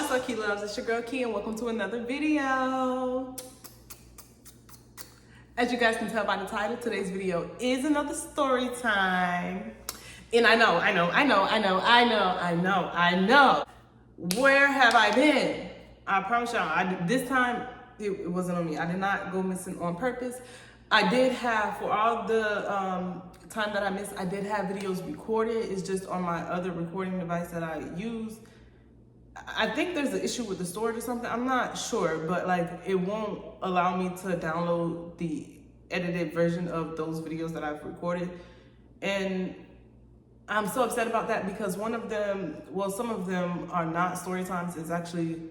What's up, Key Loves? It's your girl Key, and welcome to another video. As you guys can tell by the title, today's video is another story time. And I know. Where have I been? I promise y'all, this time it wasn't on me. I did not go missing on purpose. I did have, for all the time that I missed, I did have videos recorded. It's just on my other recording device that I use. I think there's an issue with the storage or something. I'm not sure, but like it won't allow me to download the edited version of those videos that I've recorded. And I'm so upset about that because one of them, well, some of them are not story times. It's actually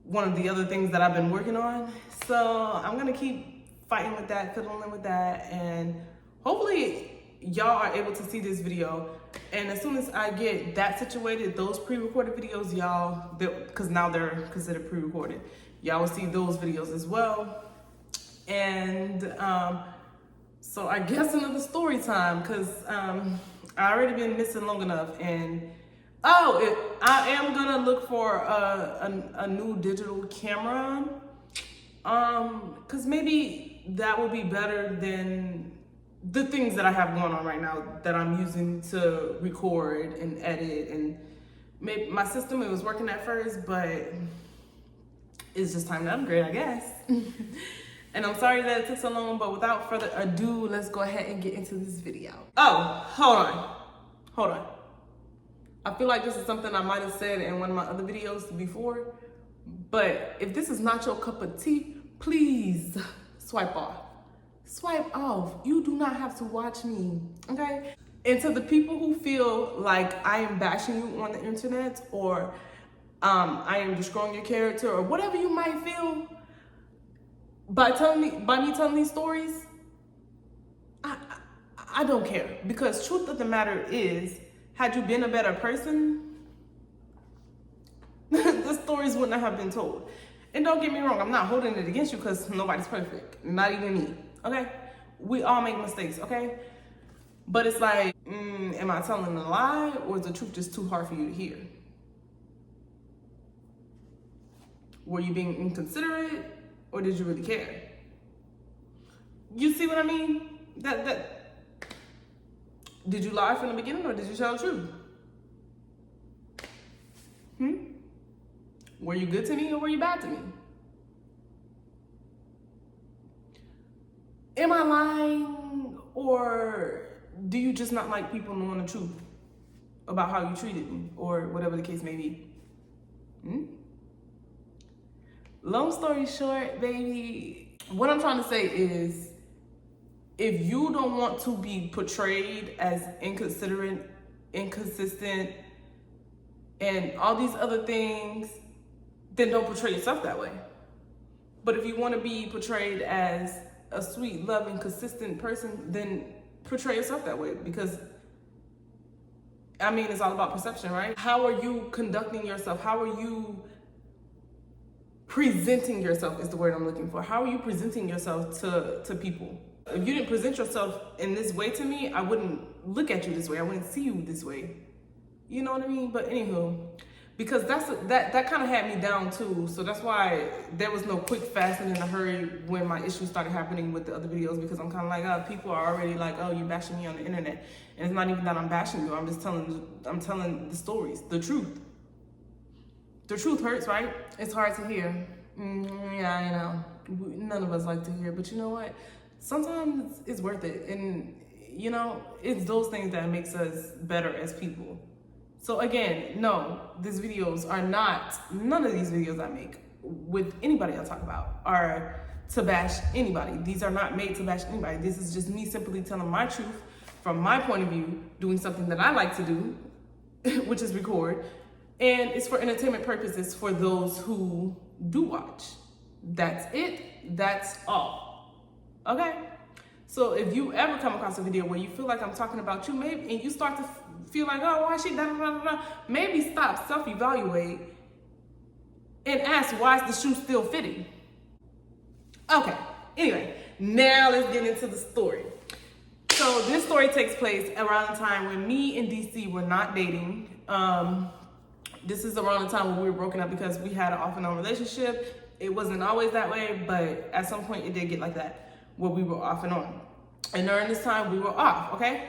one of the other things that I've been working on. So I'm gonna keep fighting with that, fiddling with that, and hopefully y'all are able to see this video. And as soon as I get that situated, those pre-recorded videos, y'all, because now they're considered pre-recorded, y'all will see those videos as well. And so I guess another story time, because I already been missing long enough. And I am gonna look for a new digital camera, because maybe that will be better than the things that I have going on right now that I'm using to record and edit. And maybe my system, it was working at first, but it's just time to upgrade, I guess. And I'm sorry that it took so long, but without further ado, let's go ahead and get into this video. Oh, hold on. I feel like this is something I might have said in one of my other videos before, but if this is not your cup of tea, please swipe off. Swipe off. You do not have to watch me, okay? And to the people who feel like I am bashing you on the internet, or I am destroying your character, or whatever you might feel, by me telling these stories, I don't care. Because truth of the matter is, had you been a better person, the stories wouldn't have been told. And don't get me wrong, I'm not holding it against you because nobody's perfect, not even me. Okay, we all make mistakes, okay? But it's like, am I telling a lie, or is the truth just too hard for you to hear? Were you being inconsiderate, or did you really care? You see what I mean? Did you lie from the beginning, or did you tell the truth? Were you good to me, or were you bad to me? Am I lying, or do you just not like people knowing the truth about how you treated me, or whatever the case may be? Long story short, baby, what I'm trying to say is, if you don't want to be portrayed as inconsiderate, inconsistent, and all these other things, then don't portray yourself that way. But if you want to be portrayed as a sweet, loving, consistent person, then portray yourself that way. Because, I mean, it's all about perception, right? How are you conducting yourself? How are you presenting yourself is the word I'm looking for. How are you presenting yourself to people? If you didn't present yourself in this way to me, I wouldn't look at you this way. I wouldn't see you this way. You know what I mean? But anywho, because that kind of had me down too. So that's why there was no quick, fast, and in a hurry when my issues started happening with the other videos, because I'm kind of like, oh, people are already like, oh, you're bashing me on the internet. And it's not even that I'm bashing you. I'm just telling the stories, the truth. The truth hurts, right? It's hard to hear. Yeah, I know. None of us like to hear, but you know what? Sometimes it's worth it. And you know, it's those things that makes us better as people. So again, no, these videos are not, none of these videos I make with anybody I talk about are to bash anybody. These are not made to bash anybody. This is just me simply telling my truth from my point of view, doing something that I like to do, which is record. And it's for entertainment purposes for those who do watch. That's it, that's all, okay? So if you ever come across a video where you feel like I'm talking about you, maybe, and you start to feel like, oh, why is she da da da da, maybe stop, self-evaluate, and ask, why is the shoe still fitting? Okay, anyway, now let's get into the story. So this story takes place around the time when me and DC were not dating. This is around the time when we were broken up because we had an off and on relationship. It wasn't always that way, but at some point it did get like that, where we were off and on. And during this time, we were off, okay?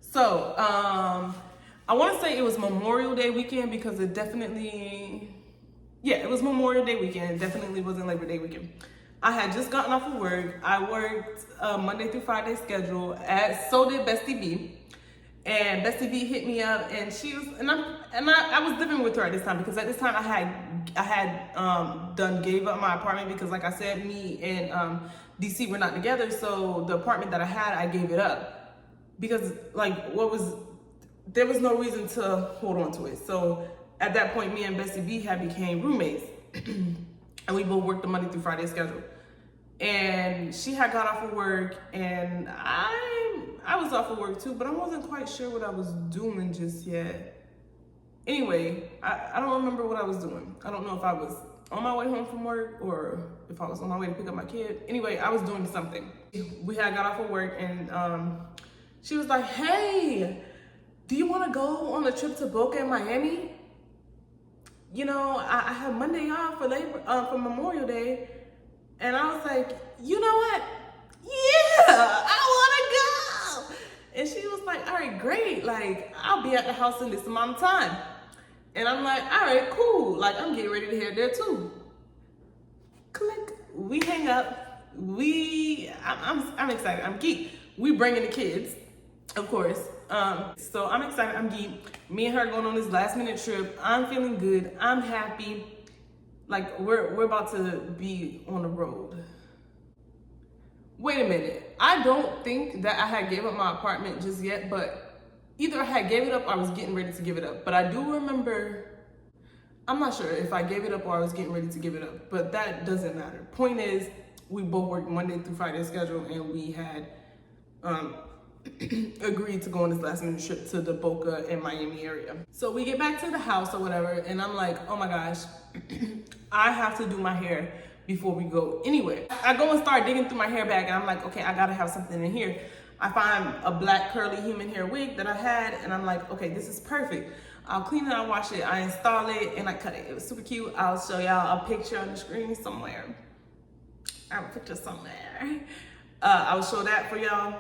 So, I want to say it was Memorial Day weekend because it definitely, yeah, it was Memorial Day weekend. It definitely wasn't Labor Day weekend. I had just gotten off of work. I worked a Monday through Friday schedule, so did Bestie B. And Bestie B hit me up, and she was, I was living with her at this time because at this time I had gave up my apartment because, like I said, me and DC were not together. So the apartment that I had, I gave it up because there was no reason to hold on to it. So at that point, me and Bestie B had became roommates, and we both worked the Monday through Friday schedule. And she had got off of work, and I was off of work too, but I wasn't quite sure what I was doing just yet. Anyway, I don't remember what I was doing. I don't know if I was on my way home from work or if I was on my way to pick up my kid. Anyway, I was doing something. We had got off of work, and she was like, "Hey, do you want to go on a trip to Boca in Miami? You know, I have Monday off for Memorial Day." And I was like, "You know what? Yeah, I want to go." And she was like, "All right, great. Like, I'll be at the house in this amount of time." And I'm like, "All right, cool. Like, I'm getting ready to head there too." Click. We hang up. I'm excited. I'm geeked. We bringing the kids, of course. So I'm excited. I'm geeked. Me and her going on this last minute trip. I'm feeling good. I'm happy. Like, we're about to be on the road. Wait a minute. I don't think that I had gave up my apartment just yet, but either I had gave it up or I was getting ready to give it up. But I do remember, I'm not sure if I gave it up or I was getting ready to give it up, but that doesn't matter. Point is, we both worked Monday through Friday schedule, and we had agreed to go on this last minute trip to the Boca and Miami area. So we get back to the house or whatever, and I'm like, oh my gosh, I have to do my hair before we go anywhere. I go and start digging through my hair bag, and I'm like, okay, I gotta have something in here. I find a black curly human hair wig that I had, and I'm like, okay, this is perfect. I'll clean it, I'll wash it, I install it, and I cut it. It was super cute. I'll show y'all a picture on the screen somewhere. I have a picture somewhere. I will show that for y'all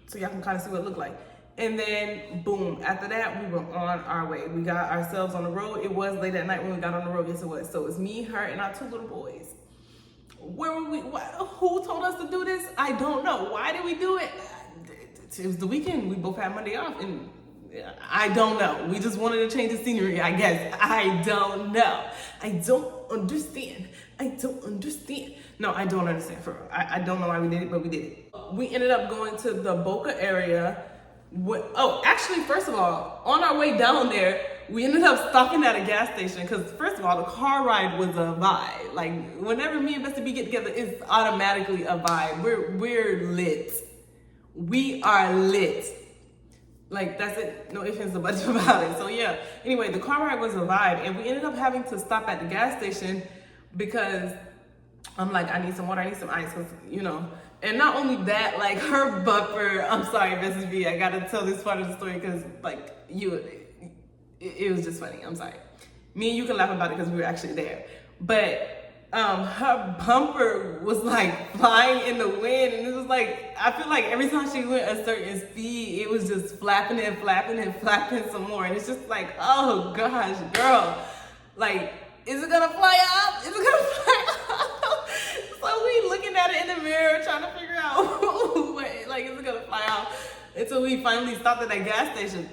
so y'all can kind of see what it looked like. And then, boom, after that, we were on our way. We got ourselves on the road. It was late at night when we got on the road. Yes, it was. So it's me, her, and our two little boys. Where were we? Who told us to do this? I don't know. Why did we do it? It was the weekend. We both had Monday off, and I don't know. We just wanted to change the scenery, I guess. I don't know. I don't understand. I don't understand. No, I don't understand. For real. I don't know why we did it, but we did it. We ended up going to the Boca area. Actually, first of all, on our way down there, we ended up stopping at a gas station because, first of all, the car ride was a vibe. Like, whenever me and Bestie B get together, it's automatically a vibe. We're lit. We are lit. Like, that's it. No ifs, ands, or buts about it. So, yeah. Anyway, the car ride was a vibe, and we ended up having to stop at the gas station because I'm like, I need some water, I need some ice, because, you know. And not only that, like, her bumper, I'm sorry, Bessie B, I gotta tell this part of the story because, like, it was just funny. I'm sorry. Me and you can laugh about it because we were actually there. But her bumper was like flying in the wind, and it was like, I feel like every time she went a certain speed, it was just flapping and flapping and flapping some more. And it's just like, oh gosh, girl, like, is it gonna fly up? Is it gonna fly up? So we looking at it in the mirror, trying to figure out, wait, like, is it gonna fly out? Until we finally stopped at that gas station.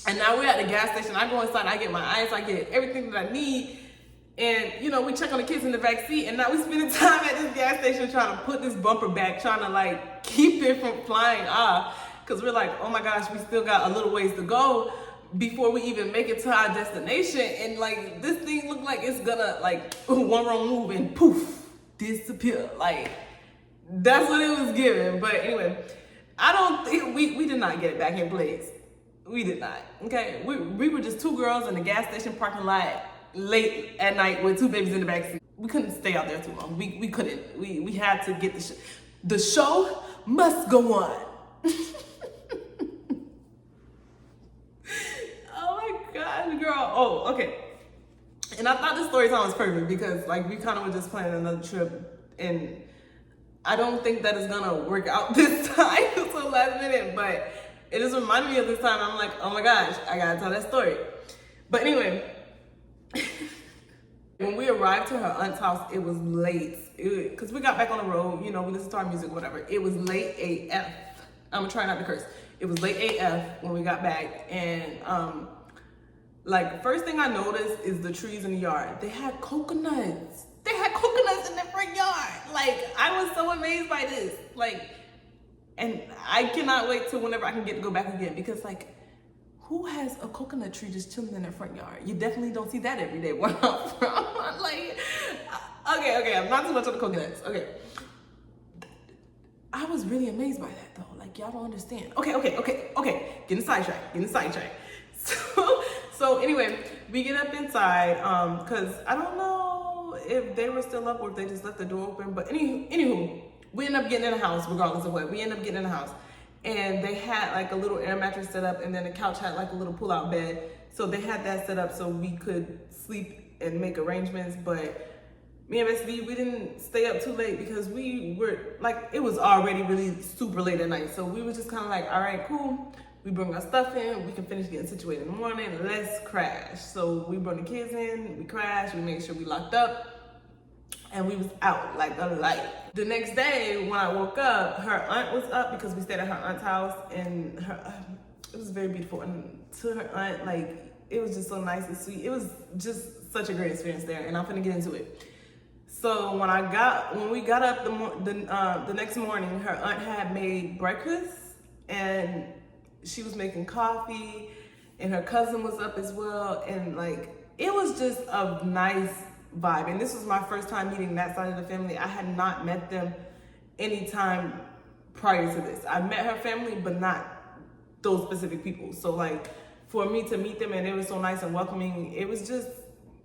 And now we're at the gas station. I go inside, I get my ice, I get everything that I need. And, you know, we check on the kids in the back seat, and now we spending time at this gas station trying to put this bumper back, trying to, like, keep it from flying off. Because we're like, oh my gosh, we still got a little ways to go before we even make it to our destination. And, like, this thing looked like it's gonna, like, one wrong move and poof, disappear. Like, that's what it was giving. But anyway, I don't think, we did not get it back in place. We did not, okay? We were just two girls in the gas station parking lot late at night with two babies in the backseat. We couldn't stay out there too long. We couldn't. We had to get the show must go on. Oh my gosh, girl. Oh, okay. And I thought this story time was perfect because like we kind of were just planning another trip, and I don't think that it's gonna work out this time. So last minute, but it just reminded me of this time. I'm like, oh my gosh, I gotta tell that story. But anyway, when we arrived to her aunt's house, it was late. Because we got back on the road, you know, we listened to our music, whatever. It was late AF. I'm gonna try not to curse. It was late AF when we got back. And like, first thing I noticed is the trees in the yard. They had coconuts. They had coconuts in their front yard. Like, I was so amazed by this. Like, and I cannot wait till whenever I can get to go back again, because like, who has a coconut tree just chilling in their front yard? You definitely don't see that every day where I'm from. Like, okay, I'm not too much on the coconuts. Okay. I was really amazed by that though. Like, y'all don't understand. Okay. Getting sidetracked. So anyway, we get up inside, cause I don't know if they were still up or if they just left the door open, but anywho, we end up getting in the house regardless of what. We end up getting in the house. And they had like a little air mattress set up, and then the couch had like a little pull-out bed. So they had that set up so we could sleep and make arrangements. But me and Miss V, we didn't stay up too late because we were like, it was already really super late at night. So we were just kind of like, all right, cool. We bring our stuff in, we can finish getting situated in the morning, let's crash. So we brought the kids in, we crashed, we made sure we locked up, and we was out like a light. The next day when I woke up, her aunt was up because we stayed at her aunt's house, and it was very beautiful. And to her aunt, like, it was just so nice and sweet. It was just such a great experience there, and I'm gonna get into it. So when we got up the next morning, her aunt had made breakfast, and she was making coffee, and her cousin was up as well, and like, it was just a nice vibe. And this was my first time meeting that side of the family. I had not met them any time prior to this. I met her family, but not those specific people. So like, for me to meet them and they were so nice and welcoming, it was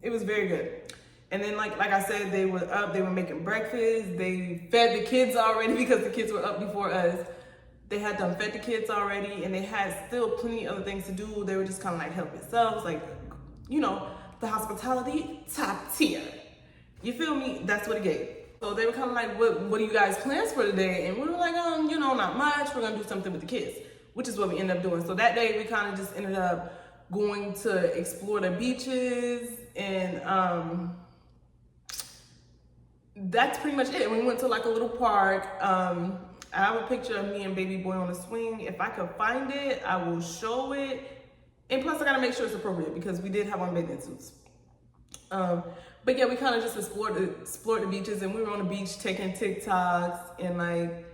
very good. And then like I said, they were up, they were making breakfast, they fed the kids already because the kids were up before us. They had them fed the kids already, and they had still plenty of other things to do. They were just kind of like helping themselves, like, you know, the hospitality, top tier. You feel me? That's what it gave. So they were kind of like, what are you guys' plans for today? And we were like, you know, not much. We're gonna do something with the kids, which is what we ended up doing. So that day we kind of just ended up going to explore the beaches, and that's pretty much it. We went to like a little park. I have a picture of me and baby boy on a swing. If I could find it, I will show it. And plus I gotta make sure it's appropriate because we did have on bathing suits. But yeah, we kind of just explored the beaches, and we were on the beach taking TikToks, and like,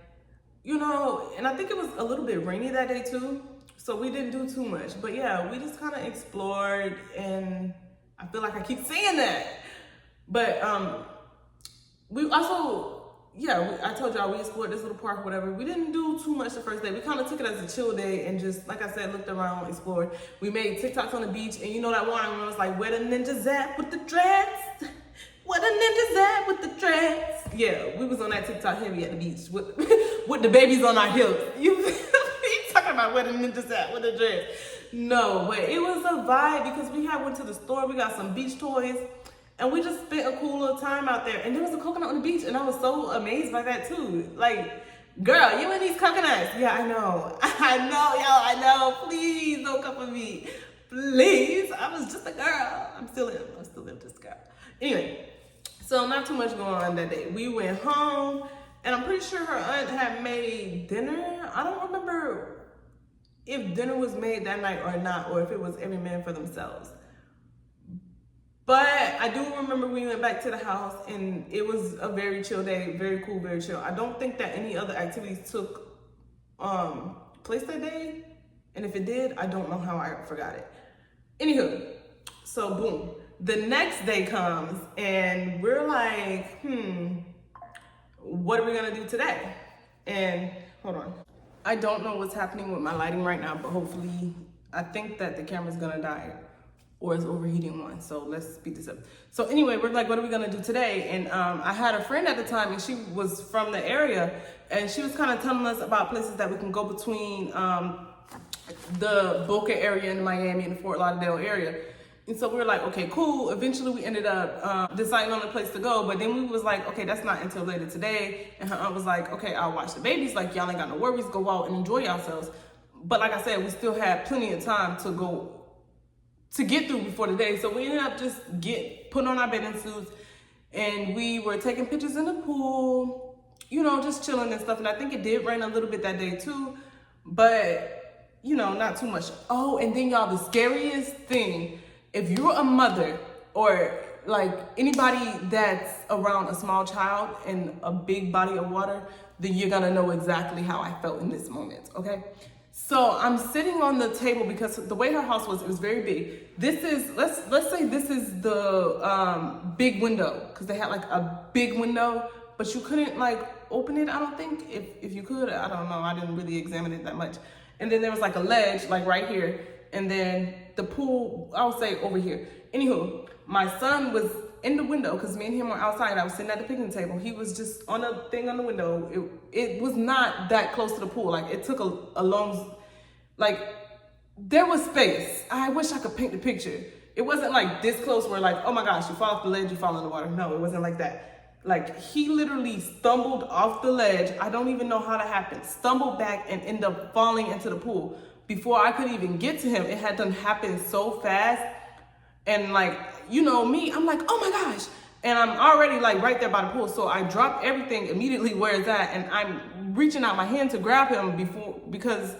you know, and I think it was a little bit rainy that day too. So we didn't do too much, but yeah, we just kind of explored, and I feel like I keep saying that. But we also, I told y'all we explored this little park or whatever. We didn't do too much the first day. We kind of took it as a chill day and just, like I said, looked around, explored. We made TikToks on the beach, and you know that one where it was like, where the ninjas at with the dreads? Where the ninjas at with the dreads? Yeah, we was on that TikTok heavy at the beach with, with the babies on our hips. You talking about where the ninjas at with the dreads? No, but it was a vibe because we went to the store, we got some beach toys, and we just spent a cool little time out there. And there was a coconut on the beach, and I was so amazed by that too. Like, girl, you and these coconuts. Yeah, I know, y'all, I know. Please don't come for me. Please, I was just a girl. I'm still just a girl. Anyway, so not too much going on that day. We went home, and I'm pretty sure her aunt had made dinner. I don't remember if dinner was made that night or not, or if it was every man for themselves. But I do remember we went back to the house, and it was a very chill day, very cool, very chill. I don't think that any other activities took place that day. And if it did, I don't know how I forgot it. Anywho, so boom. The next day comes, and we're like, what are we gonna do today? And hold on. I don't know what's happening with my lighting right now, but hopefully, I think that the camera's gonna die, or it's overheating one. So let's speed this up. So anyway, we're like, what are we gonna do today? And I had a friend at the time, and she was from the area, and she was kind of telling us about places that we can go between the Boca area in Miami and the Fort Lauderdale area. And so we were like, okay, cool. Eventually we ended up deciding on a place to go. But then we was like, okay, that's not until later today. And her aunt was like, okay, I'll watch the babies. Like, y'all ain't got no worries. Go out and enjoy yourselves. But like I said, we still had plenty of time to get through before the day. So we ended up just putting on our bathing suits. And we were taking pictures in the pool, you know, just chilling and stuff. And I think it did rain a little bit that day too. But, you know, not too much. Oh, and then y'all, the scariest thing, if you're a mother or like anybody that's around a small child in a big body of water, then you're gonna know exactly how I felt in this moment, okay? So I'm sitting on the table because the way her house was, it was very big. This is, let's say this is the big window, because they had like a big window, but you couldn't like open it, I don't think. If you could, I don't know, I didn't really examine it that much. And then there was like a ledge like right here, and then the pool, I would say over here. Anywho, my son was in the window because me and him were outside. I was sitting at the picnic table. He was just on a thing on the window. It was not that close to the pool. Like it took a long, like there was space. I wish I could paint the picture. It wasn't like this close where like, oh my gosh, you fall off the ledge, you fall in the water. No, it wasn't like that. Like he literally stumbled off the ledge. I don't even know how that happened. Stumbled back and ended up falling into the pool. Before I could even get to him, it had done happened so fast. And like, you know me, I'm like, oh my gosh. And I'm already like right there by the pool. So I dropped everything immediately where it's at. And I'm reaching out my hand to grab him because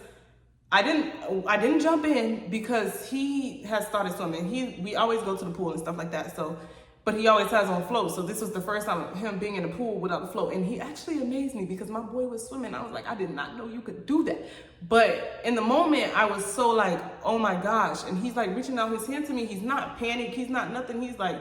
I didn't jump in because he has started swimming. We always go to the pool and stuff like that. So, but he always has on float. So this was the first time of him being in the pool without the float. And he actually amazed me because my boy was swimming. I was like, I did not know you could do that. But in the moment, I was so like, oh my gosh. And he's like reaching out his hand to me. He's not panicked. He's not nothing. He's like,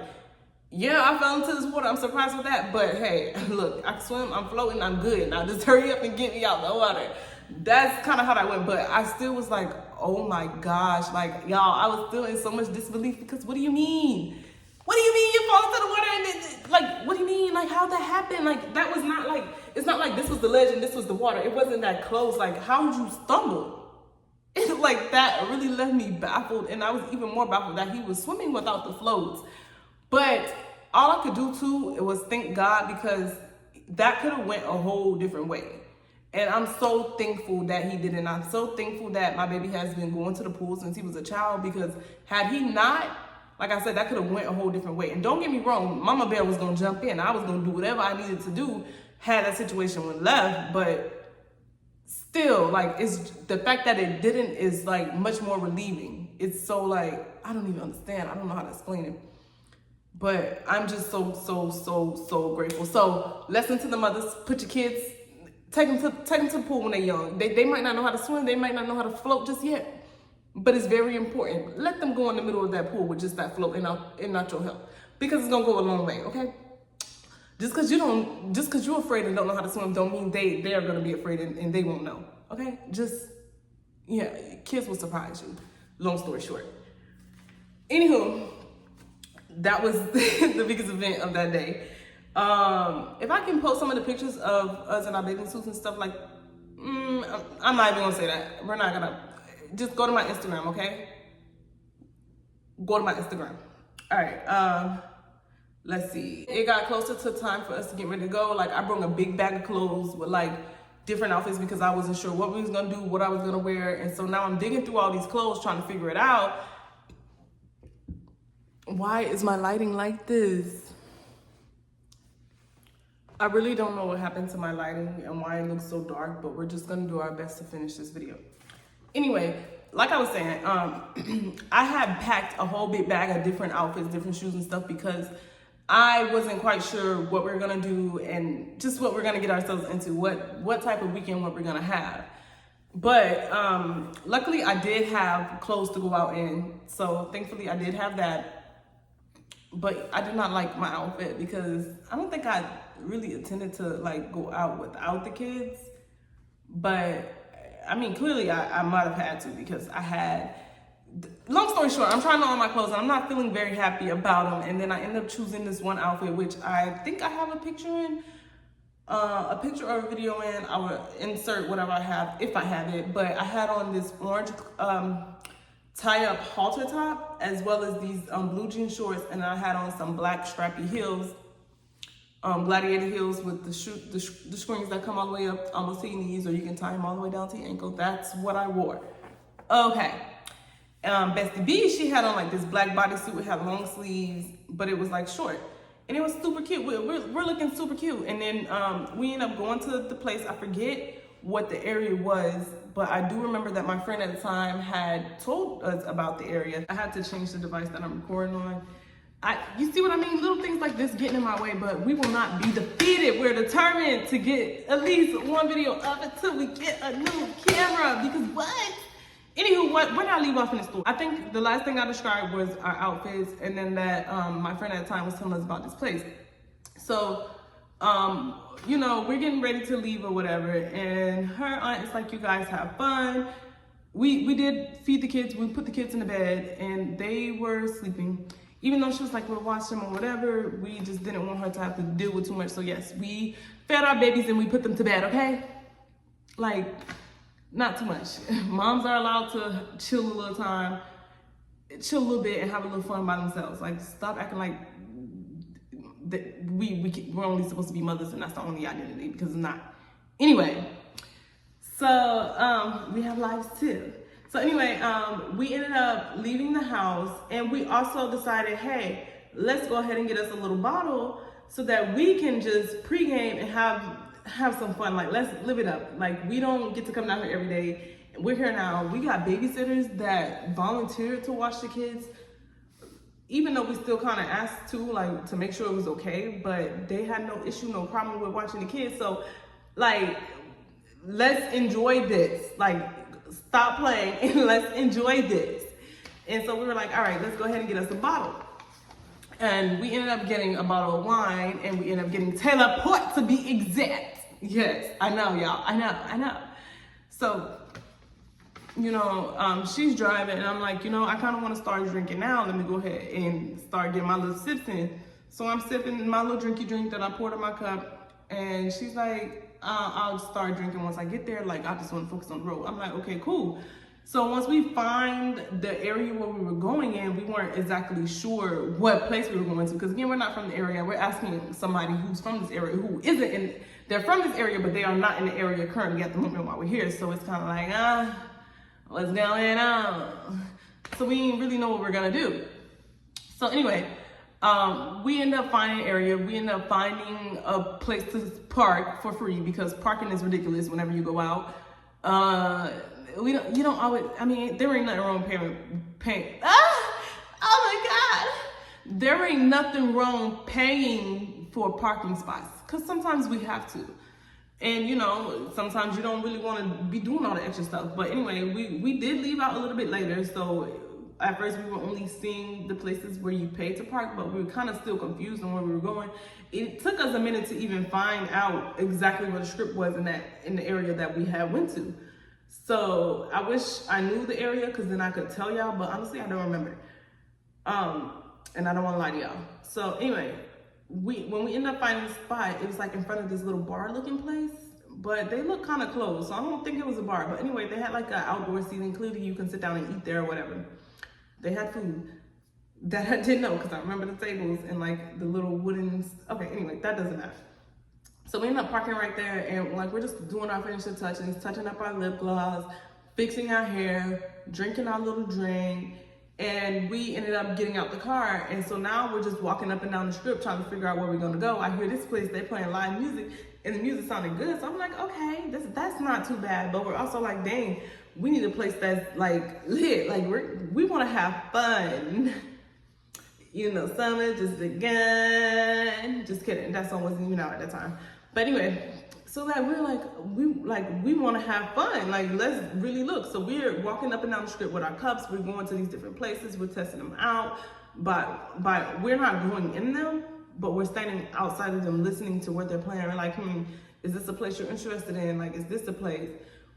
yeah, I fell into this water. I'm surprised with that. But hey, look, I swim, I'm floating, I'm good. Now just hurry up and get me out the water. That's kind of how that went. But I still was like, oh my gosh. Like, y'all, I was still in so much disbelief because what do you mean? What do you mean you fall into the water and then, like, what do you mean? Like, how'd that happen? Like, that was not like, it's not like this was the ledge and this was the water. It wasn't that close. Like, how'd you stumble? It's like that really left me baffled. And I was even more baffled that he was swimming without the floats. But all I could do too, it was thank God, because that could have went a whole different way. And I'm so thankful that he didn't. I'm so thankful that my baby has been going to the pool since he was a child, because had he not, like I said, that could have went a whole different way. And don't get me wrong, Mama Bear was gonna jump in. I was gonna do whatever I needed to do had that situation went left. But still, like, it's the fact that it didn't is like much more relieving. It's so like, I don't even understand. I don't know how to explain it. But I'm just so grateful. So lesson to the mothers, put your kids, take them to the pool when they're young. They might not know how to swim. They might not know how to float just yet. But it's very important. Let them go in the middle of that pool with just that float and not your help. Because it's gonna go a long way, okay? Just because you're afraid and don't know how to swim don't mean they are gonna be afraid and they won't know. Okay? Just, yeah, kids will surprise you. Long story short. Anywho, that was the biggest event of that day. If I can post some of the pictures of us in our bathing suits and stuff, like, I'm not even gonna say that. We're not gonna. Just go to my Instagram, okay? Go to my Instagram. All right, let's see. It got closer to time for us to get ready to go. Like, I brought a big bag of clothes with like different outfits because I wasn't sure what we was gonna do, what I was gonna wear. And so now I'm digging through all these clothes trying to figure it out. Why is my lighting like this? I really don't know what happened to my lighting and why it looks so dark, but we're just gonna do our best to finish this video. Anyway, like I was saying, I had packed a whole big bag of different outfits, different shoes and stuff, because I wasn't quite sure what we were gonna do and just what we're gonna get ourselves into, what type of weekend, what we're gonna have. But luckily I did have clothes to go out in, so thankfully I did have that. But I did not like my outfit because I don't think I really intended to like go out without the kids. But I mean, clearly I might have had to, because I had, long story short, I'm trying on all my clothes and I'm not feeling very happy about them. And then I end up choosing this one outfit, which I think I have a picture in, a picture or a video in. I will insert whatever I have, if I have it. But I had on this orange tie-up halter top, as well as these blue jean shorts, and I had on some black strappy heels, gladiator heels with the strings that come all the way up almost to your knees, or you can tie them all the way down to your ankle. That's what I wore. Okay. Bestie B, she had on like this black bodysuit. It had long sleeves, but it was like short. And it was super cute. We're looking super cute. And then we ended up going to the place. I forget what the area was, but I do remember that my friend at the time had told us about the area. I had to change the device that I'm recording on. You see what I mean? Little things like this getting in my way, but we will not be defeated. We're determined to get at least one video of it till we get a new camera, because what? Anywho, where did I leave off in the store? I think the last thing I described was our outfits, and then that my friend at the time was telling us about this place. So, you know, we're getting ready to leave or whatever, and her aunt is like, you guys have fun. We did feed the kids, we put the kids in the bed, and they were sleeping. Even though she was like, we'll watch them or whatever, we just didn't want her to have to deal with too much. So yes, we fed our babies and we put them to bed, okay? Like, not too much. Moms are allowed to chill a little time, chill a little bit, and have a little fun by themselves. Like, stop acting like we're only supposed to be mothers and that's the only identity, because it's not. Anyway, so we have lives too. So anyway, we ended up leaving the house, and we also decided, hey, let's go ahead and get us a little bottle so that we can just pregame and have some fun. Like, let's live it up. Like, we don't get to come down here every day. We're here now. We got babysitters that volunteered to watch the kids, even though we still kind of asked to, like, to make sure it was okay, but they had no issue, no problem with watching the kids. So, like, let's enjoy this. Like, stop playing and let's enjoy this. And so we were like, all right, let's go ahead and get us a bottle. And we ended up getting a bottle of wine, and we ended up getting Taylor Port to be exact. Yes, I know, y'all. I know. So, you know, she's driving, and I'm like, you know, I kind of want to start drinking now. Let me go ahead and start getting my little sips in. So I'm sipping my little drinky drink that I poured in my cup, and she's like, I'll start drinking once I get there. Like, I just want to focus on the road. I'm like, okay, cool. So once we find the area where we were going in, we weren't exactly sure what place we were going to, because again, we're not from the area. We're asking somebody who's from this area, who isn't in, they're from this area, but they are not in the area currently at the moment while we're here. So it's kind of like, what's going on? So we didn't really know what we're gonna do. So anyway, we end up finding an area. We end up finding a place to park for free, because parking is ridiculous whenever you go out. You don't always, I mean, there ain't nothing wrong paying. Oh my God. There ain't nothing wrong paying for parking spots, because sometimes we have to. And you know, sometimes you don't really want to be doing all the extra stuff. But anyway, we did leave out a little bit later. So at first we were only seeing the places where you pay to park, but we were kind of still confused on where we were going. It took us a minute to even find out exactly where the script was in the area that we had went to. So I wish I knew the area, because then I could tell y'all, but honestly, I don't remember. And I don't want to lie to y'all. So anyway, when we ended up finding the spot, it was like in front of this little bar looking place, but they look kind of closed. So I don't think it was a bar, but anyway, they had like an outdoor seating. Clearly you can sit down and eat there or whatever. They had food that I didn't know, because I remember the tables and like the little wooden, okay, anyway, that doesn't matter. So we ended up parking right there, and like we're just doing our finishing touches, touching up our lip gloss, fixing our hair, drinking our little drink, and we ended up getting out the car. And so now we're just walking up and down the strip trying to figure out where we're gonna go. I hear this place, they're playing live music, and the music sounded good. So I'm like, okay, that's not too bad. But we're also like, dang, we need a place that's like lit. Like we wanna have fun. You know, summer just begun. Just kidding, that song wasn't even out at that time. But anyway, so like we want to have fun. Like, let's really look. So we're walking up and down the strip with our cups. We're going to these different places. We're testing them out. But we're not going in them, but we're standing outside of them, listening to what they're playing. We're like, is this a place you're interested in? Like, is this the place?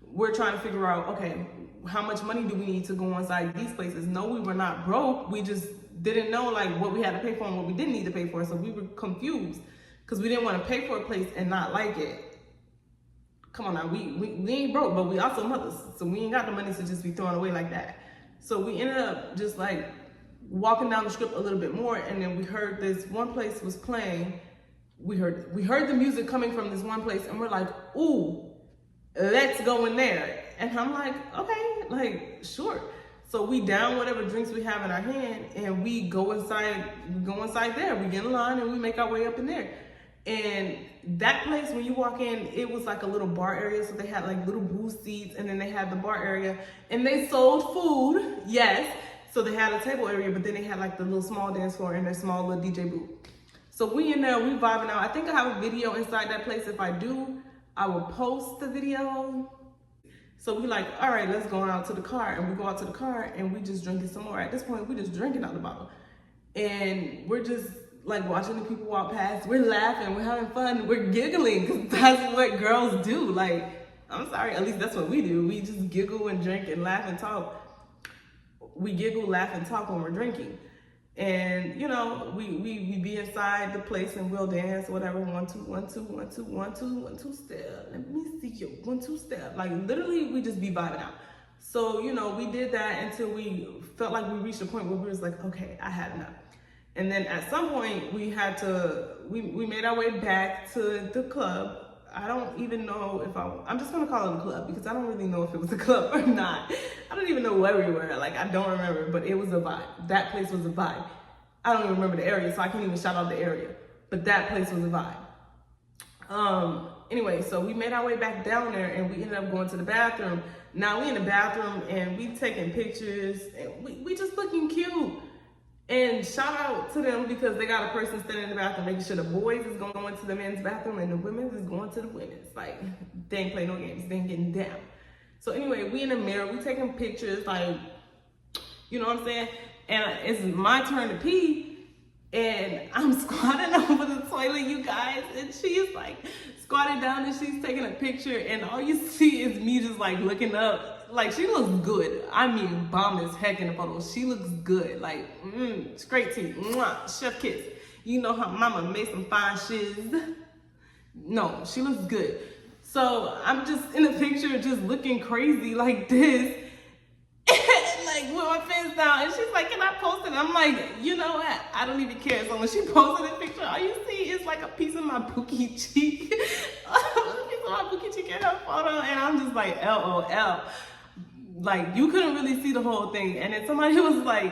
We're trying to figure out, okay, how much money do we need to go inside these places? No, we were not broke. We just didn't know like what we had to pay for and what we didn't need to pay for. So we were confused, because we didn't want to pay for a place and not like it. Come on now, we ain't broke, but we also mothers. So we ain't got the money to just be thrown away like that. So we ended up just like walking down the strip a little bit more, and then we heard this one place was playing. We heard the music coming from this one place, and we're like, ooh, let's go in there. And I'm like, okay, like, sure. So we down whatever drinks we have in our hand, and we go inside there. We get in line and we make our way up in there. And that place, when you walk in, it was like a little bar area. So they had like little booth seats, and then they had the bar area, and they sold food, yes. So they had a table area, but then they had like the little small dance floor and their small little DJ booth. So we in there, we vibing out. I think I have a video inside that place. If I do, I will post the video. So we like, all right, let's go out to the car. And we go out to the car and we just drinking some more. At this point, we just drinking out the bottle. And we're just like watching the people walk past. We're laughing, we're having fun, we're giggling, because that's what girls do. Like, I'm sorry, at least that's what we do. We just giggle and drink and laugh and talk. We giggle, laugh, and talk when we're drinking. And you know, we be inside the place and we'll dance, whatever. 1 2 1 2 1 2 1 2 1 2 step. Let me see you 1 2 step. Like literally, we just be vibing out. So you know, we did that until we felt like we reached a point where we was like, okay, I had enough. And then at some point, we had to. We made our way back to the club. I don't even know if I'm just gonna call it a club because I don't really know if it was a club or not. I don't even know where we were. Like, I don't remember, but it was a vibe. That place was a vibe. I don't even remember the area, so I can't even shout out the area, but that place was a vibe. Anyway, so we made our way back down there and we ended up going to the bathroom. Now we in the bathroom and we taking pictures and we just looking cute. And shout out to them because they got a person standing in the bathroom making sure the boys is going to the men's bathroom and the women's is going to the women's. Like, they ain't play no games, they ain't getting down. So anyway, we in the mirror, we taking pictures, like, you know what I'm saying? And it's my turn to pee, and I'm squatting over the toilet, you guys, and she's like squatting down and she's taking a picture, and all you see is me just like looking up. Like, she looks good. I mean, bomb as heck in the photo. She looks good. Like, straight teeth. Mwah, chef kiss. You know her mama made some fine shiz. No, she looks good. So I'm just in the picture just looking crazy like this. Like, with my pants down. And she's like, can I post it? I'm like, you know what? I don't even care. So when she posted the picture, all you see is like a piece of my bookie cheek. A piece of my bookie cheek in her photo. And I'm just like, LOL. Like, you couldn't really see the whole thing. And then somebody was like,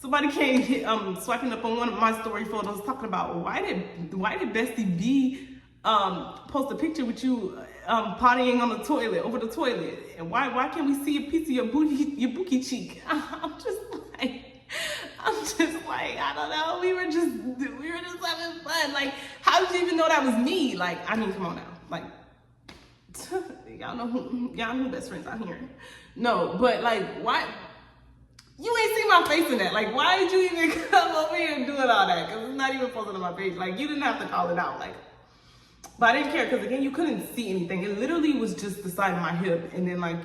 somebody came swiping up on one of my story photos talking about why did Bestie B post a picture with you pottying on the toilet, over the toilet, and why can't we see a piece of your bookie cheek? I'm just like, I don't know. We were just having fun. Like, how did you even know that was me? Like, I mean, come on now. Like, y'all know best friends out here. No, but like, why? You ain't seen my face in that. Like, why did you even come over here and doing all that? Because it's not even posted on my page. Like, you didn't have to call it out. Like, but I didn't care because, again, you couldn't see anything. It literally was just the side of my hip. And then, like,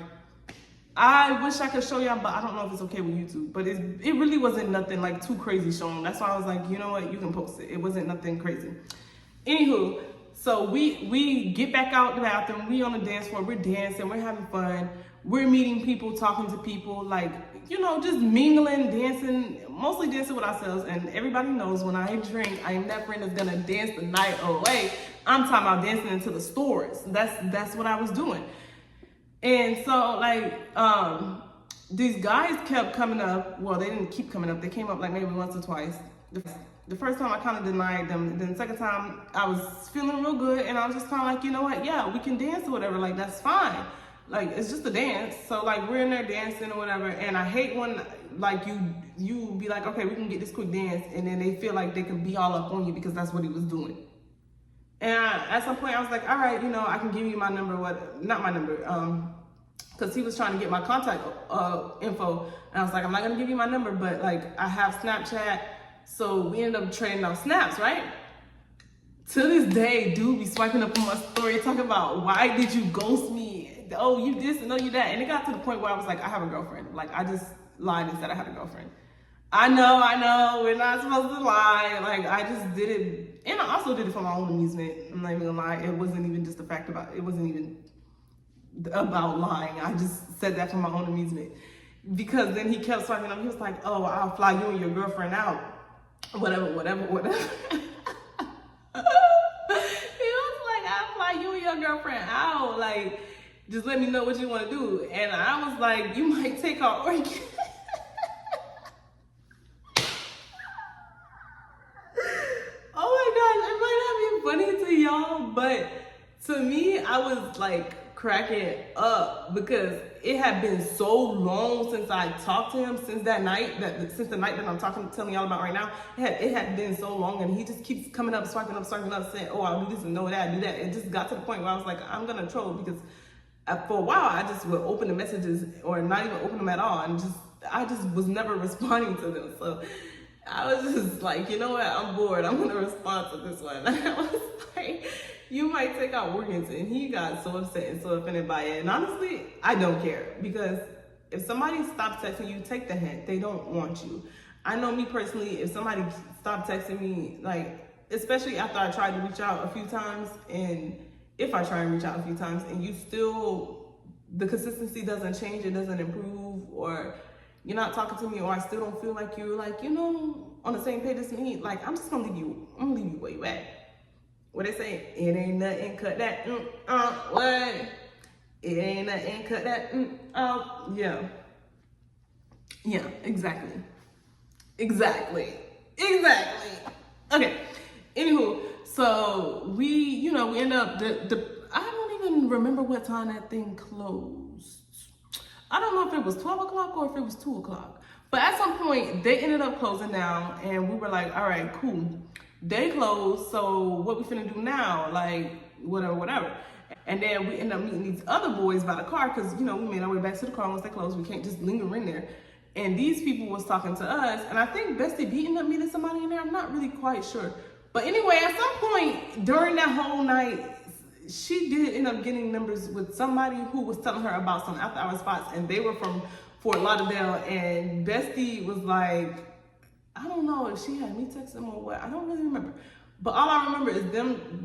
I wish I could show y'all, but I don't know if it's okay with YouTube. But it really wasn't nothing, like, too crazy showing. That's why I was like, you know what? You can post it. It wasn't nothing crazy. Anywho, so we get back out the bathroom. We on the dance floor. We're dancing. We're having fun. We're meeting people, talking to people, like, you know, just mingling, dancing, mostly dancing with ourselves. And everybody knows when I drink, I am that friend that's gonna dance the night away. I'm talking about dancing into the stores. That's what I was doing. And so, like, these guys kept coming up. Well, they didn't keep coming up. They came up like maybe once or twice. The first time I kind of denied them. Then the second time I was feeling real good. And I was just kind of like, you know what? Yeah, we can dance or whatever. Like, that's fine. Like, it's just a dance. So like, we're in there dancing or whatever. And I hate when like you be like, okay, we can get this quick dance. And then they feel like they can be all up on you because that's what he was doing. And at some point I was like, all right, you know, I can give you my number, not my number, because he was trying to get my contact info. And I was like, I'm not gonna give you my number, but like, I have Snapchat. So we ended up trading off snaps, right? To this day, dude be swiping up on my story talking about, why did you ghost me? Oh, you this and no, you that. And it got to the point where I was like, I have a girlfriend. Like, I just lied and said I had a girlfriend. I know, we're not supposed to lie. Like, I just did it. And I also did it for my own amusement. I'm not even gonna lie. It wasn't even just the fact about, it wasn't even about lying. I just said that for my own amusement. because then he kept swiping up. He was like, oh, I'll fly you and your girlfriend out. Whatever. He was like, I'll fly you and your girlfriend out. Like, just let me know what you want to do. And I was like, you might take our organ. Oh my gosh, it might not be funny to y'all, but to me, I was like cracking up because it had been so long since I talked to him, since the night that I'm telling y'all about right now. It had been so long, and he just keeps coming up, swiping up, saying, oh, I'll do this and no that, do that. It just got to the point where I was like, I'm gonna troll, because for a while I just would open the messages or not even open them at all, and I just was never responding to them. So I was just like, you know what, I'm bored, I'm gonna respond to this one. I was like, you might take out organs, and he got so upset and so offended by it. And honestly, I don't care, because if somebody stops texting you, take the hint. They don't want you. I know me personally, if somebody stopped texting me, like, especially after I tried to reach out a few times, and if I try and reach out a few times and you still, the consistency doesn't change, it doesn't improve, or you're not talking to me, or I still don't feel like you're like, you know, on the same page as me, like, I'm gonna leave you where you at. What they say? It ain't nothing, cut that, what? It ain't nothing, cut that, yeah. Yeah, exactly. Okay, anywho, so we end up, I don't even remember what time that thing closed. I don't know if it was 12 o'clock or if it was 2 o'clock. But at some point, they ended up closing down, and we were like, all right, cool. They closed, so what we finna do now? Like, whatever. And then we ended up meeting these other boys by the car, because, we made our way back to the car once they closed. We can't just linger in there. And these people was talking to us, and I think Bestie B ended up meeting somebody in there. I'm not really quite sure. But anyway, at some point during that whole night, she did end up getting numbers with somebody who was telling her about some after-hour spots, and they were from Fort Lauderdale. And Bestie was like, I don't know if she had me text them or what. I don't really remember. But all I remember is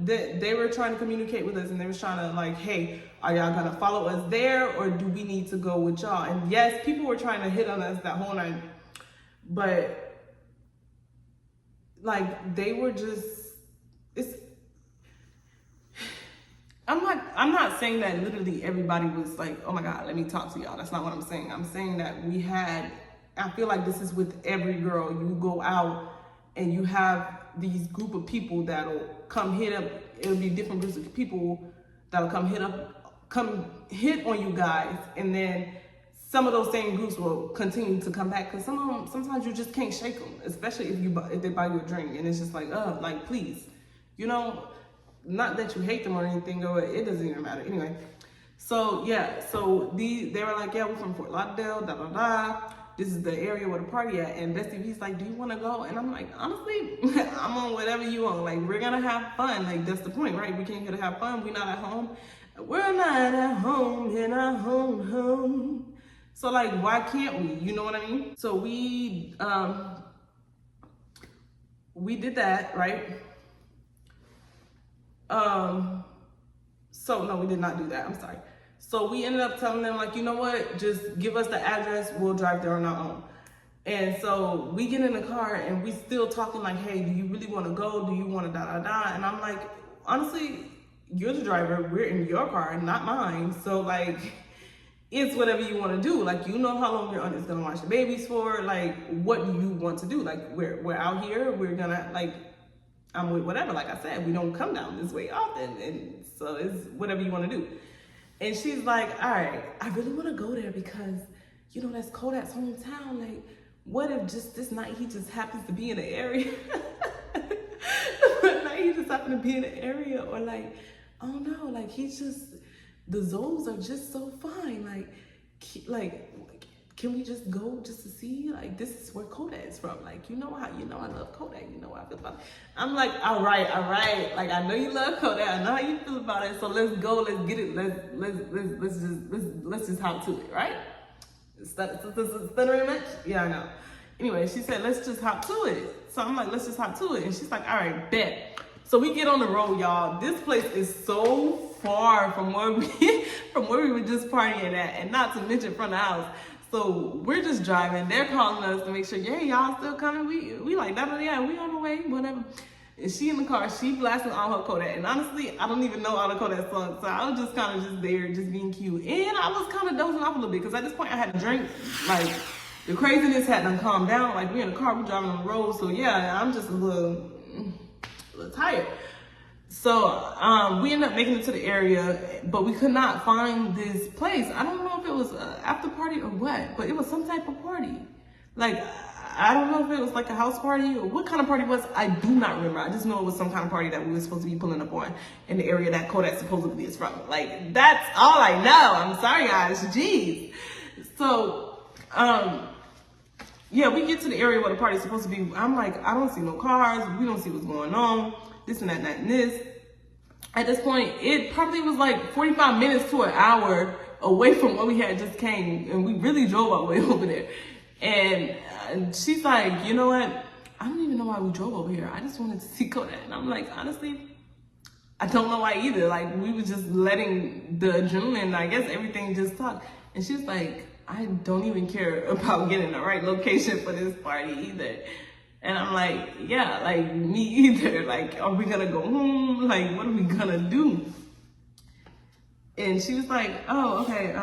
that they were trying to communicate with us, and they was trying to like, hey, are y'all gonna follow us there, or do we need to go with y'all? And yes, people were trying to hit on us that whole night, but like they were just, I'm not saying that literally everybody was like, oh my God, let me talk to y'all. That's not what I'm saying. I'm saying that I feel like this is with every girl. You go out and you have these group of people that'll come hit up. It'll be different groups of people that'll come hit on you guys. And then some of those same groups will continue to come back. Cause sometimes you just can't shake them, especially if they buy you a drink. And it's just like, like, please, not that you hate them or anything, or it doesn't even matter. Anyway, so yeah, they were like, yeah, we're from Fort Lauderdale, da da da. This is the area where the party at. And Bestie B's like, do you want to go? And I'm like, honestly, I'm on whatever you want. Like, we're gonna have fun. Like, that's the point, right? We came here to have fun. We're not at home. We're not at home in our home. So like, why can't we? You know what I mean? So we did that, right? So no, we did not do that. I'm sorry. So we ended up telling them like, you know what? Just give us the address. We'll drive there on our own. And so we get in the car and we still talking like, hey, do you really want to go? Do you want to da da da? And I'm like, honestly, you're the driver. We're in your car, not mine. So like, it's whatever you want to do. Like, you know how long your aunt is gonna watch the babies for. Like, what do you want to do? Like, we're out here. We're gonna like, I'm with whatever. Like I said, we don't come down this way often, and so it's whatever you want to do. And she's like, all right, I really want to go there because, that's Kodak's hometown. Like, what if just this night he just happens to be in the area? One night he just happened to be in the area, or like, I don't know, like the Zoes are just so fine. Like, can we just go just to see? Like, this is where Kodak is from. Like, I love Kodak. You know how I feel about it. I'm like, all right. Like, I know you love Kodak. I know how you feel about it. So let's go. Let's get it. Let's just hop to it, right? Stuttering much? Yeah, I know. Anyway, she said, let's just hop to it. So I'm like, let's just hop to it. And she's like, all right, bet. So we get on the road, y'all. This place is so far from where we were just partying at, and not to mention from the house. So we're just driving. They're calling us to make sure, yeah, y'all still coming. We like, yeah, we on the way, whatever. And she in the car, she blasting all her Kodak. And honestly, I don't even know all the Kodak songs. So I was just kind of just there, just being cute. And I was kind of dozing off a little bit because at this point I had to drink. Like, the craziness had to calm down. Like, we in the car, we driving on the road. So yeah, I'm just a little tired. So we ended up making it to the area, but we could not find this place. I don't know if it was an after party or what, but it was some type of party. Like, I don't know if it was like a house party or what kind of party it was. I do not remember. I just know it was some kind of party that we were supposed to be pulling up on in the area that Kodak supposedly is from. Like, that's all I know. I'm sorry, guys. Jeez. So, yeah, we get to the area where the party's supposed to be. I'm like, I don't see no cars. We don't see what's going on. This and that and that and this. At this point, it probably was like 45 minutes to an hour away from where we had just came. And we really drove our way over there. And she's like, you know what? I don't even know why we drove over here. I just wanted to see Kodak. And I'm like, honestly, I don't know why either. Like, we were just letting the adrenaline, I guess everything just talk. And she was like, I don't even care about getting the right location for this party either. And I'm like, yeah, like, me either. Like, are we gonna go home? Like, what are we gonna do? And she was like, oh, okay,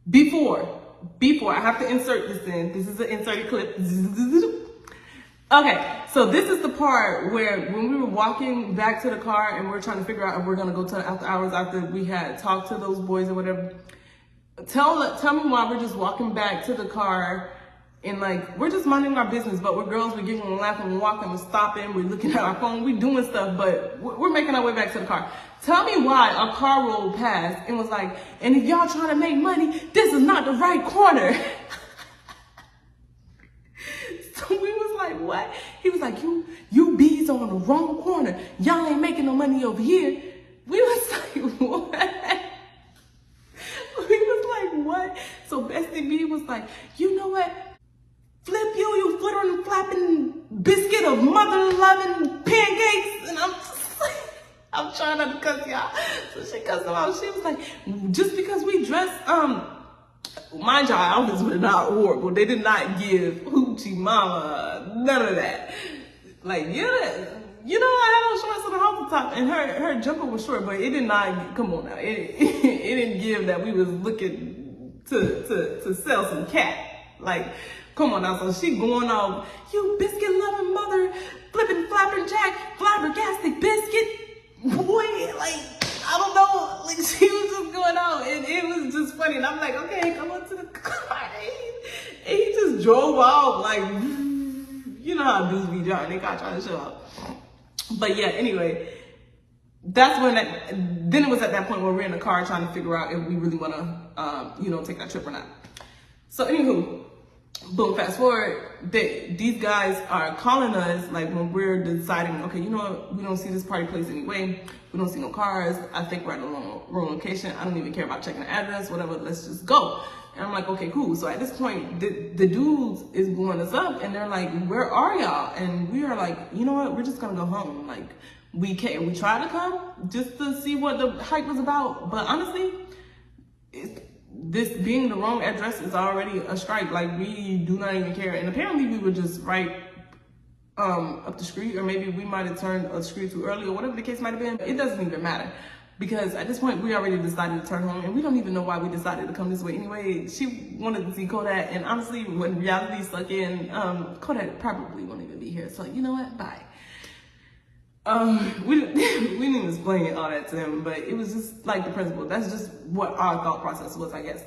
before, I have to insert this in. This is an inserted clip. Okay, so this is the part where when we were walking back to the car and we're trying to figure out if we're gonna go to the after hours after we had talked to those boys or whatever. Tell me why we're just walking back to the car and like, we're just minding our business, but we're girls, we're giggling and laughing, we're walking, we're stopping, we're looking at our phone, we're doing stuff, but we're making our way back to the car. Tell me why a car rolled past and was like, and if y'all trying to make money, this is not the right corner. So we was like, what? He was like, you bees on the wrong corner. Y'all ain't making no money over here. We was like, what? We was like, what? So Bestie B was like, you know what? Flip you flittering, flapping biscuit of mother-loving pancakes. And I'm just like, I'm trying not to cuss y'all. So she cussed them out. She was like, just because we dress, mind y'all, outfits were not horrible. They did not give hoochie mama, none of that. Like, yeah, you know, I had no shorts on the halter top, and her jumper was short, but it did not, come on now, it didn't give that we was looking to sell some CaT. Like, come on now, so she going on, you biscuit loving mother, flipping, flapping jack, flabbergastic biscuit. Boy, like, I don't know, like, she was just going out, and it was just funny, and I'm like, okay, come on to the car, and he just drove out, like, you know how dudes be driving, they got trying to show up. But yeah, anyway, that's when then it was at that point where we're in the car trying to figure out if we really want to, you know, take that trip or not. So anywho, boom, fast forward, these guys are calling us, like, when we're deciding, okay, you know what, we don't see this party place anyway, we don't see no cars, I think we're at the wrong location, I don't even care about checking the address, whatever, let's just go. And I'm like, okay, cool. So at this point, the dudes is blowing us up, and they're like, where are y'all? And we are like, you know what, we're just gonna go home. Like, we tried to come just to see what the hype was about, but honestly, this being the wrong address is already a strike. Like, we do not even care. And apparently we were just right up the street, or maybe we might have turned a street too early, or whatever the case might have been. It doesn't even matter, because at this point we already decided to turn home, and we don't even know why we decided to come this way anyway. She wanted to see Kodak, and honestly, when reality stuck in, Kodak probably won't even be here. So you know what? Bye. We didn't explain all that to him, but it was just like the principle. That's just what our thought process was, I guess.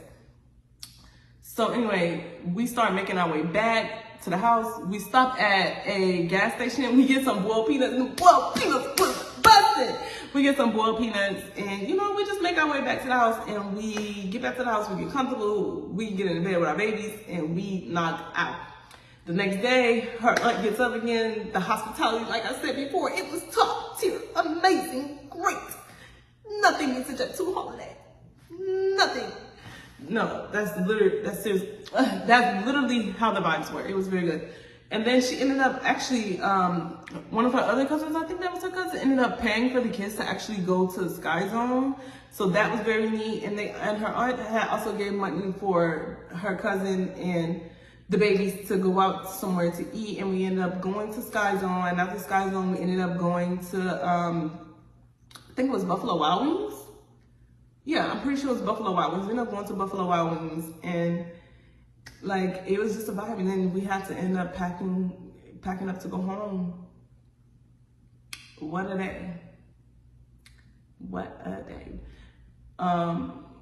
So anyway, we start making our way back to the house. We stopped at a gas station and we get some boiled peanuts, and boiled peanuts was busted. We get some boiled peanuts, and you know, we just make our way back to the house, and we get back to the house, we get comfortable, we get in the bed with our babies, and we knock out. The next day, her aunt gets up again. The hospitality, like I said before, it was top tier, amazing, great. Nothing is subject to a holiday. Nothing. No, that's serious. That's literally how the vibes were. It was very good. And then she ended up actually, one of her other cousins, I think that was her cousin, ended up paying for the kids to actually go to Sky Zone. So that was very neat. And her aunt had also gave money for her cousin and the babies to go out somewhere to eat. And we ended up going to Sky Zone. And after Sky Zone, we ended up going to, I think it was Buffalo Wild Wings. Yeah, I'm pretty sure it was Buffalo Wild Wings. We ended up going to Buffalo Wild Wings, and like it was just a vibe. And then we had to end up packing up to go home. What a day! What a day!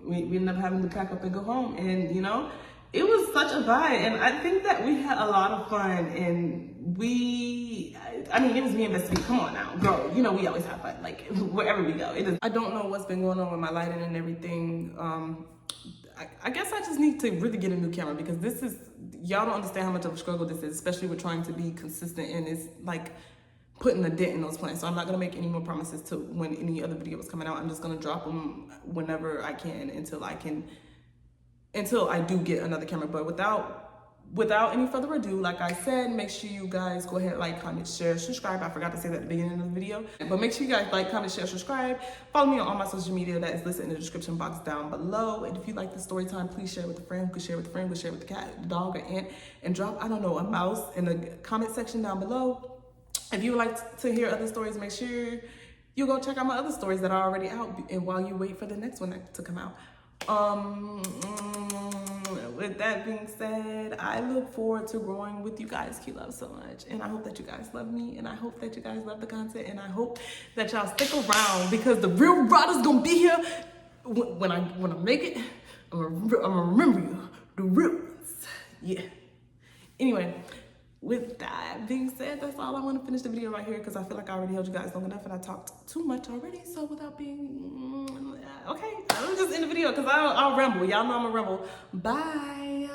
We ended up having to pack up and go home, and you know, it was such a vibe. And I think that we had a lot of fun, and I mean, it was me and Bestie. Come on now, girl. You know we always have fun, like wherever we go. I don't know what's been going on with my lighting and everything. I guess I just need to really get a new camera, because this is, y'all don't understand how much of a struggle this is, especially with trying to be consistent, and it's like putting a dent in those plans. So I'm not gonna make any more promises to when any other video is coming out. I'm just gonna drop them whenever I can until I do get another camera. But without any further ado, like I said, make sure you guys go ahead, like, comment, share, subscribe. I forgot to say that at the beginning of the video. But make sure you guys like, comment, share, subscribe. Follow me on all my social media that is listed in the description box down below. And if you like the story time, please share it with a friend who could share it with a friend who could share it with the cat, the dog, or ant, and drop, I don't know, a mouse in the comment section down below. If you would like to hear other stories, make sure you go check out my other stories that are already out, and while you wait for the next one to come out. With that being said, I look forward to growing with you guys. Keyyy love so much, and I hope that you guys love me, and I hope that you guys love the content, and I hope that y'all stick around, because the real Rada's gonna be here when I make it. I'm gonna remember you, the real ones. Yeah. Anyway, with that being said, that's all. I want to finish the video right here, because I feel like I already held you guys long enough and I talked too much already. So without being okay, I'll just end the video, because I'll ramble. Y'all know I'm a ramble. Bye.